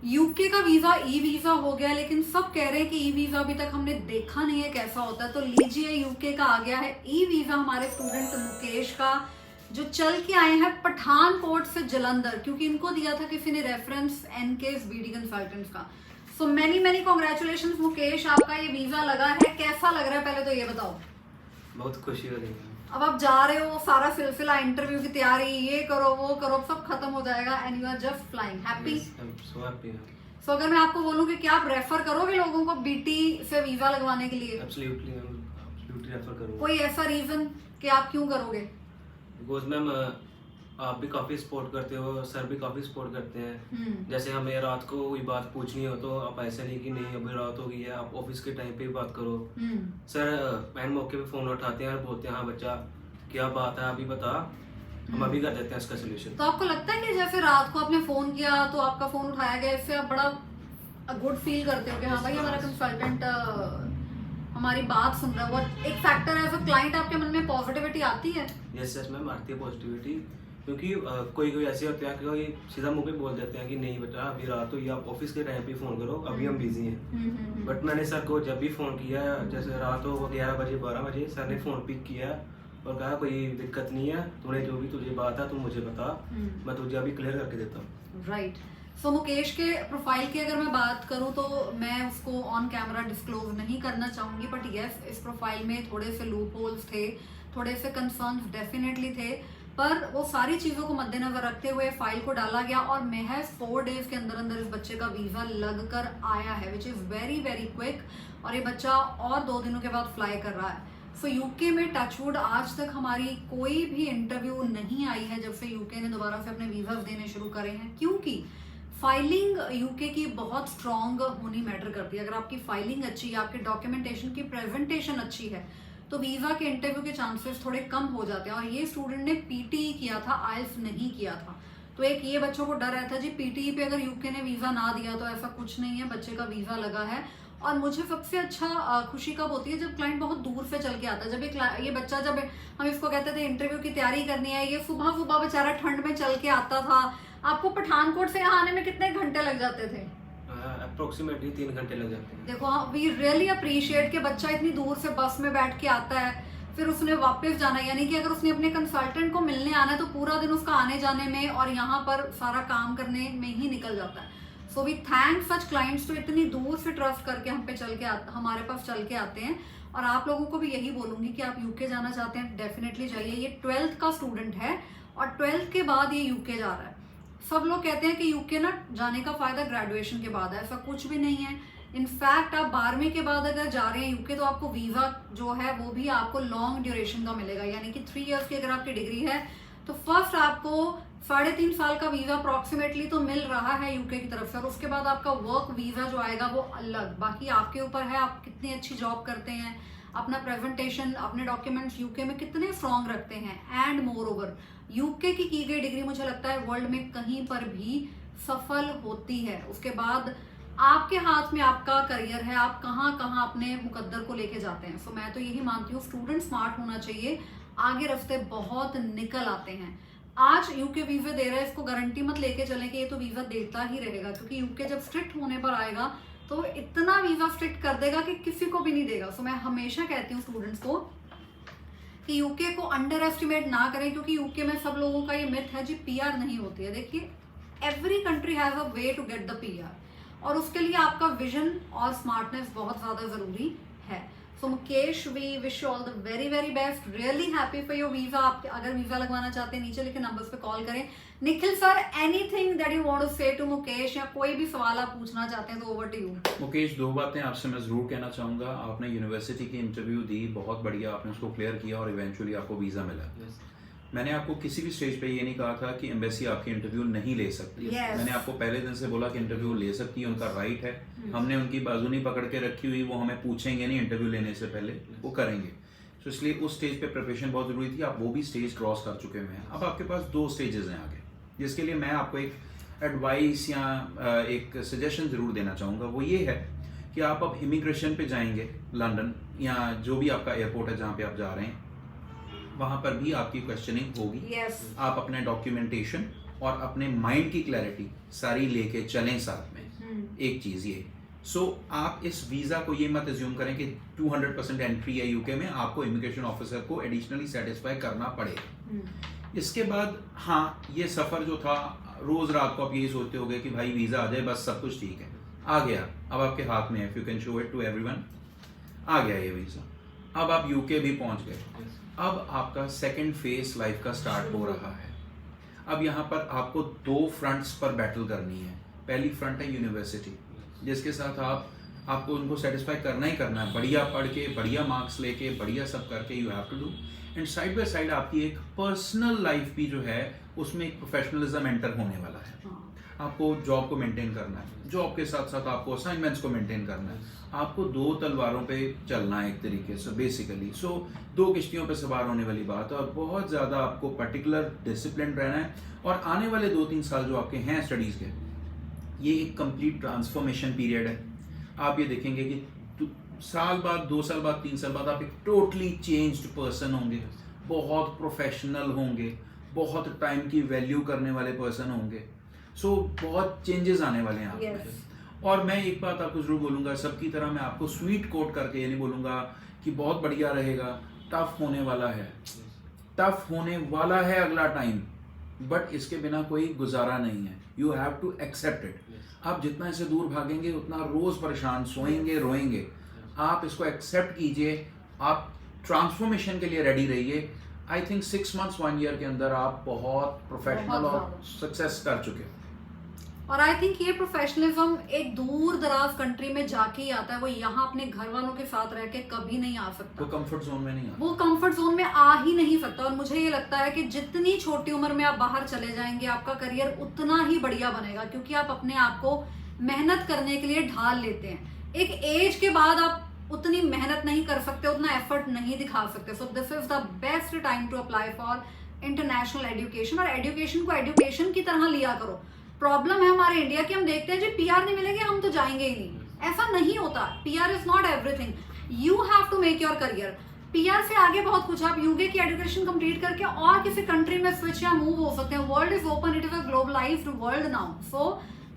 UK का visa e visa हो गया, लेकिन सब कह रहे हैं कि ई वीजा अभी तक हमने देखा नहीं है कैसा होता है। तो लीजिए, यूके का आ गया है ई वीजा हमारे स्टूडेंट मुकेश का, जो चल के आए हैं पठानकोट से जलंधर, क्योंकि इनको दिया था किसी ने रेफरेंस एनकेस बीडी कंसल्टेंट्स का। So many many congratulation Mukesh, आपका ये वीजा लगा है, कैसा लग रहा है पहले तो ये बताओ। बहुत खुशी हो रही है। अब आप जा रहे हो, सारा सिलसिला इंटरव्यू की तैयारी, ये करो वो करो, सब खत्म हो जाएगा and you are just flying happy. So happy. So अगर मैं आपको बोलूं कि क्या आप रेफर करोगे लोगों को बीटी से वीजा लगवाने के लिए? एब्सोल्युटली रेफर करूंगा। कोई ऐसा रीजन कि आप क्यों करोगे? बिकॉज मैम आप भी काफी सपोर्ट करते हो, सर भी काफी सपोर्ट करते हैं। जैसे हमें रात को कोई बात पूछनी हो तो आप ऐसे नहीं कि नहीं अभी रात हो गई है, आप ऑफिस के टाइम पे भी बात करो। सर एंड मौके पे फोन उठाते हैं और बोलते हैं हाँ बच्चा क्या बात है अभी बता, हम अभी कर देते हैं इसका सोल्यूशन। तो आपको लगता है कि जैसे रात को आपने फोन किया तो आपका फोन उठाया गया, इससे आप बड़ा गुड फील करते हो कि हाँ भाई हमारा कंसल्टेंट हमारी बात सुन रहा है? वो एक फैक्टर है, एज अ क्लाइंट आपके मन में पॉजिटिविटी आती है? यस यस मैम, आती है पॉजिटिविटी। क्योंकि कोई कोई ऐसे होते हैं कि कोई सीधा मुंह पे बोल देते हैं कि नहीं बेटा अभी रात हुई, आप ऑफिस के टाइम पे फोन करो, अभी हम बिजी हैं। बट मैंने सर को जब भी फोन किया, जैसे रात हो 11 बजे 12 बजे, सर ने फोन पिक किया और कहा कोई दिक्कत नहीं है, तूने जो भी तुझे बात है तू मुझे बता, मैं तुझे अभी क्लियर करके देता हूँ। राइट। सो मुकेश के प्रोफाइल की अगर मैं बात करूं तो मैं उसको ऑन कैमरा डिस्क्लोज नहीं करना चाहूंगी, बट यस इस प्रोफाइल में थोड़े से लूप होल्स थे, थोड़े से कंसर्न्स डेफिनेटली थे, पर वो सारी चीजों को मद्देनजर रखते हुए फाइल को डाला गया और महज 4 डेज के अंदर अंदर इस बच्चे का वीजा लग कर आया है, which is very very quick. और ये बच्चा और 2 दिनों के बाद फ्लाई कर रहा है। सो यूके में टचवुड आज तक हमारी कोई भी इंटरव्यू नहीं आई है जब से यूके ने दोबारा से अपने वीजास देने शुरू करे हैं, क्योंकि फाइलिंग यूके की बहुत स्ट्रॉन्ग होनी मैटर करती है। अगर आपकी फाइलिंग अच्छी है, आपके डॉक्यूमेंटेशन की प्रेजेंटेशन अच्छी है, तो वीजा के इंटरव्यू के चांसेस थोड़े कम हो जाते हैं। और ये स्टूडेंट ने पीटीई किया था, आइल्स नहीं किया था। तो एक ये बच्चों को डर रहता है जी पीटीई पे अगर यूके ने वीजा ना दिया तो ऐसा कुछ नहीं है, बच्चे का वीजा लगा है। और मुझे सबसे अच्छा खुशी कब होती है जब क्लाइंट बहुत दूर से चल के आता है। जब ये बच्चा, जब हम इसको कहते थे इंटरव्यू की तैयारी करनी है, ये सुबह सुबह बेचारा ठंड में चल के आता था। आपको पठानकोट से यहाँ आने में कितने घंटे लग जाते थे? अप्रोक्सीमेटली 3 घंटे लग जाते हैं। देखो वी रियली अप्रिशिएट कि बच्चा इतनी दूर से बस में बैठ के आता है, फिर उसने वापस जाना है, यानी कि अगर उसने अपने कंसल्टेंट को मिलने आना है तो पूरा दिन उसका आने जाने में और यहाँ पर सारा काम करने में ही निकल जाता है। So we thank such clients, तो इतनी दूर से ट्रस्ट करके हम पे हमारे पास चल के आते हैं। और आप लोगों को भी यही बोलूंगी कि आप यूके जाना चाहते हैं डेफिनेटली जाइए। ये 12th का स्टूडेंट है और 12th के बाद ये यूके जा रहा है। सब लोग कहते हैं कि यूके ना जाने का फायदा ग्रेजुएशन के बाद है, ऐसा कुछ भी नहीं है। इनफैक्ट आप 12वीं के बाद अगर जा रहे हैं यूके तो आपको वीजा जो है वो भी आपको लॉन्ग ड्यूरेशन का मिलेगा, यानी कि 3 इयर्स की अगर आपकी डिग्री है तो फर्स्ट आपको 3.5 साल का वीजा अप्रोक्सीमेटली तो मिल रहा है यूके की तरफ से, और उसके बाद आपका वर्क वीजा जो आएगा वो अलग। बाकी आपके ऊपर है आप कितनी अच्छी जॉब करते हैं, अपना प्रेजेंटेशन, अपने डॉक्यूमेंट्स यूके में कितने स्ट्रॉन्ग रखते हैं। एंड मोर ओवर यूके की गई डिग्री मुझे लगता है वर्ल्ड में कहीं पर भी सफल होती है। उसके बाद आपके हाथ में आपका करियर है, आप कहाँ कहाँ अपने मुकद्दर को लेके जाते हैं। सो मैं तो यही मानती हूँ स्टूडेंट स्मार्ट होना चाहिए, आगे रास्ते बहुत निकल आते हैं। आज यूके वीजा दे रहा है, इसको गारंटी मत लेके चलें कि ये तो वीजा देता ही रहेगा, क्योंकि यूके जब स्ट्रिक्ट होने पर आएगा तो इतना वीजा स्ट्रिक्ट कर देगा कि किसी को भी नहीं देगा। सो मैं हमेशा कहती हूँ स्टूडेंट्स को कि यूके को अंडर एस्टिमेट ना करें, क्योंकि यूके में सब लोगों का ये मिथ है जी पीआर नहीं होती है। देखिए every country has a way to get the PR, और उसके लिए आपका विजन और स्मार्टनेस बहुत ज्यादा जरूरी है। So Mukesh we wish you all the very very best, really happy for your visa. आप अगर वीजा लगवाना चाहते हैं नीचे लिखे नंबर्स पे कॉल करें। Nikhil sir anything that you want to say to Mukesh, या कोई भी सवाल आप पूछना चाहते हैं तो ओवर टू यू। मुकेश, 2 बातें आपसे मैं जरूर कहना चाहूंगा। आपने यूनिवर्सिटी की इंटरव्यू दी, बहुत बढ़िया, आपने उसको क्लियर किया और इवेंचुअली आपको वीजा मिला। मैंने आपको किसी भी स्टेज पे ये नहीं कहा था कि एम्बेसी आपकी इंटरव्यू नहीं ले सकती। मैंने आपको पहले दिन से बोला कि इंटरव्यू ले सकती है, उनका राइट है। हमने उनकी बाजू नहीं पकड़ के रखी हुई, वो हमें पूछेंगे नहीं इंटरव्यू लेने से पहले, वो करेंगे। तो इसलिए उस स्टेज पे प्रिपरेशन बहुत जरूरी थी। आप वो भी स्टेज क्रॉस कर चुके हुए हैं। अब आपके पास 2 स्टेजेस हैं आगे, जिसके लिए मैं आपको एक एडवाइस या एक सजेशन जरूर देना चाहूँगा। वो ये है कि आप अब इमिग्रेशन पे जाएंगे लंदन या जो भी आपका एयरपोर्ट है जहाँ पे आप जा रहे हैं, वहां पर भी आपकी क्वेश्चनिंग होगी। आप अपने डॉक्यूमेंटेशन और अपने माइंड की क्लैरिटी सारी लेके चलें साथ में। एक चीज़ ये। सो आप इस वीज़ा को ये मत एज्यूम करें कि 200% एंट्री है यूके में, आपको इमिग्रेशन ऑफिसर को एडिशनली सेटिस्फाई करना पड़ेगा। इसके बाद हाँ, ये सफ़र जो था, रोज़ रात को आप यही सोचते होगे कि भाई वीज़ा आ जाए बस सब कुछ ठीक है, आ गया, अब आपके हाथ में है, if you can show it to everyone, आ गया ये वीज़ा, अब आप यूके भी पहुंच गए। अब आपका सेकंड फेज लाइफ का स्टार्ट हो रहा है। अब यहाँ पर आपको 2 फ्रंट्स पर बैटल करनी है। पहली फ्रंट है यूनिवर्सिटी, जिसके साथ आपको उनको सेटिस्फाई करना ही करना है, बढ़िया पढ़ के, बढ़िया मार्क्स लेके, बढ़िया सब करके you have to do. And side by side आपकी एक पर्सनल लाइफ भी जो है उसमें एक प्रोफेशनलिज्म एंटर होने वाला है। आपको जॉब को मेंटेन करना है, जॉब के साथ साथ आपको असाइनमेंट्स को मेंटेन करना है, आपको 2 तलवारों पे चलना है एक तरीके से बेसिकली। सो 2 किश्तियों पे सवार होने वाली बात है, और बहुत ज़्यादा आपको पर्टिकुलर डिसिप्लिन रहना है। और आने वाले 2-3 साल जो आपके हैं स्टडीज़ के, ये एक कंप्लीट ट्रांसफॉर्मेशन पीरियड है। आप ये देखेंगे कि साल बाद, 2 साल बाद, 3 साल बाद आप एक टोटली चेंज्ड पर्सन होंगे, बहुत प्रोफेशनल होंगे, बहुत टाइम की वैल्यू करने वाले पर्सन होंगे। सो बहुत चेंजेस आने वाले हैं आपके। और मैं एक बात आपको जरूर बोलूँगा, सबकी तरह मैं आपको स्वीट कोट करके ये नहीं बोलूँगा कि बहुत बढ़िया रहेगा, टफ होने वाला है, टफ होने वाला है अगला टाइम, बट इसके बिना कोई गुजारा नहीं है। You have to accept it. आप जितना इससे दूर भागेंगे उतना रोज़ परेशान, सोएंगे, रोएंगे। आप इसको एक्सेप्ट कीजिए, आप ट्रांसफॉर्मेशन के लिए रेडी रहिए। आई थिंक 6 months 1 year के अंदर आप बहुत प्रोफेशनल और सक्सेस कर चुके हो। और आई थिंक ये प्रोफेशनलिज्म एक दूर दराज कंट्री में जाके ही आता है, वो यहाँ अपने घर वालों के साथ रह के कभी नहीं आ सकता। वो कंफर्ट जोन में नहीं आता, वो कंफर्ट जोन में आ ही नहीं सकता। और मुझे ये लगता है कि जितनी छोटी उम्र में आप बाहर चले जाएंगे, आपका करियर उतना ही बढ़िया बनेगा, क्योंकि आप अपने आप को मेहनत करने के लिए ढाल लेते हैं। एक एज के बाद आप उतनी मेहनत नहीं कर सकते, उतना एफर्ट नहीं दिखा सकते। So this is the best time to apply for international education. और एजुकेशन को एजुकेशन की तरह लिया करो। प्रॉब्लम है हमारे इंडिया की, हम देखते हैं जी पीआर नहीं मिलेगी हम तो जाएंगे ही नहीं। ऐसा नहीं होता। PR is not everything, you have to make your career. PR से आगे बहुत कुछ। आप यूके की एजुकेशन कंप्लीट करके और किसी कंट्री में स्विच या मूव हो सकते हैं। World is open, it is a globalised world now. So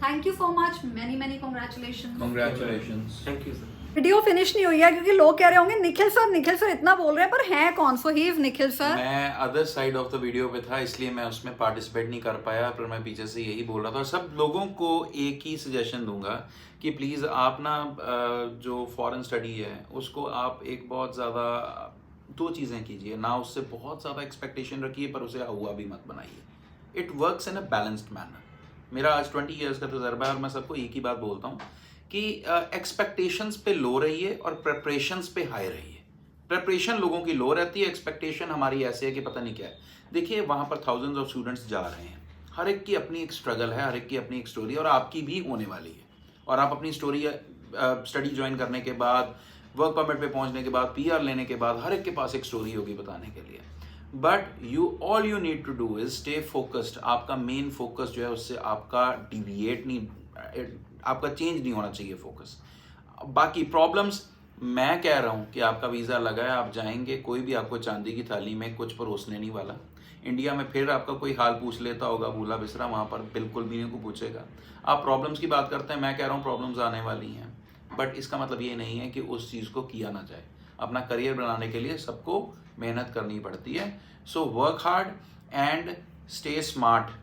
thank you so much, many congratulations. Congratulations. Thank you sir. Video finish नहीं हुई है क्योंकि लोग कह रहे होंगे निखिल सर इतना बोल रहे हैं, पर हैं कौन? सो ही इज निखिल सर। मैं other side of the video पे था, इसलिए मैं उसमें पार्टिसिपेट नहीं कर पाया, पर मैं पीछे से यही बोल रहा था। और सब लोगों को एक ही सजेशन दूंगा कि प्लीज़ आप ना जो फॉरेन स्टडी है उसको आप एक बहुत ज़्यादा 2 चीज़ें कीजिए ना, उससे बहुत ज़्यादा एक्सपेक्टेशन रखिए, पर उसे हुआ भी मत बनाइए। It works in a balanced manner. मेरा आज 20 years का तजर्बा है और मैं सबको एक ही बात बोलता हूँ कि एक्सपेक्टेशंस पे लो रहिए और प्रेपरेशंस पे हाई रहिए। प्रेपरेशन लोगों की लो रहती है, एक्सपेक्टेशन हमारी ऐसी है कि पता नहीं क्या है। देखिए वहाँ पर थाउजेंड्स ऑफ स्टूडेंट्स जा रहे हैं, हर एक की अपनी एक स्ट्रगल है, हर एक की अपनी एक स्टोरी, और आपकी भी होने वाली है। और आप अपनी स्टोरी स्टडी ज्वाइन करने के बाद, वर्क परमिट पे पहुँचने के बाद, PR लेने के बाद, हर एक के पास एक स्टोरी होगी बताने के लिए। But all you need to do is stay focused. आपका मेन फोकस जो है उससे आपका डिविएट नहीं, आपका चेंज नहीं होना चाहिए फोकस। बाकी प्रॉब्लम्स, मैं कह रहा हूँ कि आपका वीज़ा लगा है, आप जाएंगे, कोई भी आपको चांदी की थाली में कुछ परोसने नहीं वाला। इंडिया में फिर आपका कोई हाल पूछ लेता होगा भूला बिसरा, वहाँ पर बिल्कुल भी नहीं को पूछेगा। आप प्रॉब्लम्स की बात करते हैं, मैं कह रहा हूँ प्रॉब्लम्स आने वाली हैं, बट इसका मतलब ये नहीं है कि उस चीज़ को किया ना जाए। अपना करियर बनाने के लिए सबको मेहनत करनी पड़ती है। So work hard and stay smart.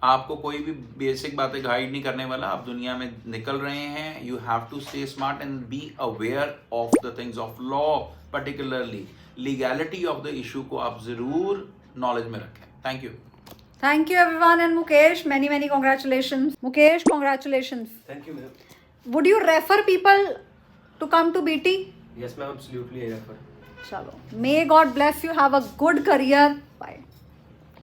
आपको कोई भी बेसिक बातें गाइड नहीं करने वाला, आप दुनिया में निकल रहे हैं। You have to stay smart and be aware of the things of law, particularly legality of the issue को आप जरूर नॉलेज में रखें। Thank you everyone and Mukesh, many congratulations. Mukesh, congratulations. Thank you ma'am. Would you refer people to come to BT? Yes ma'am, absolutely refer. चलो, may God bless you, have a good career. Bye.